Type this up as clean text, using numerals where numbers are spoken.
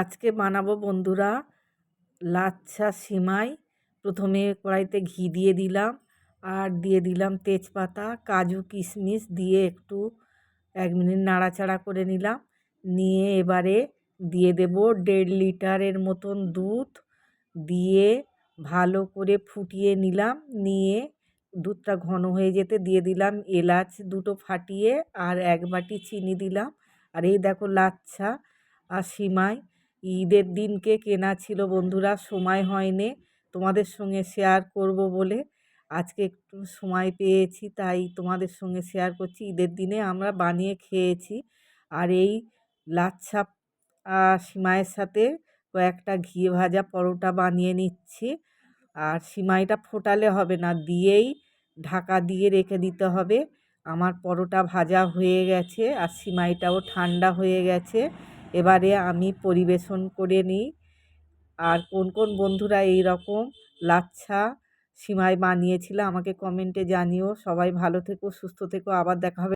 আজকে বানাবো বন্ধুরা লাচ্ছা সিমাই। প্রথমে কড়াইতে ঘি দিয়ে দিলাম, আর দিয়ে দিলাম তেজপাতা, কাজু কিশমিশ দিয়ে একটু 1 মিনিট নাড়াচাড়া করে নিলাম। নিয়ে এবারে দিয়ে দেব 1.5 লিটারের মতন দুধ, দিয়ে ভালো করে ফুটিয়ে নিলাম। নিয়ে দুধটা ঘন হয়ে যেতে দিয়ে দিলাম এলাচ দুটো ফাটিয়ে, আর 1 বাটি চিনি দিলাম। আর এই দেখো লাচ্ছা আর সিমাই ঈদের দিনকে কেনা ছিল বন্ধুরা, সময় হয়নি তোমাদের সঙ্গে শেয়ার করব বলে। আজকে একটু সময় পেয়েছি তাই তোমাদের সঙ্গে শেয়ার করছি। ঈদের দিনে আমরা বানিয়ে খেয়েছি। আর এই লাচ্ছা সিমাইয়ের সাথে কয়েকটা ঘি ভাজা পরোটা বানিয়ে নিচ্ছি। আর সিমাইটা ফোটালে হবে না, দিয়েই ঢাকা দিয়ে রেখে দিতে হবে। আমার পরোটা ভাজা হয়ে গেছে আর সিমাইটাও ঠান্ডা হয়ে গেছে। এবারে আমি পরিবেশন করে নিই। আর কোন কোন বন্ধুরা এই রকম লাচ্ছা সিমাই বানিয়েছিল আমাকে কমেন্টে জানিও। সবাই ভালো থেকো, সুস্থ থেকো, আবার দেখা হবে।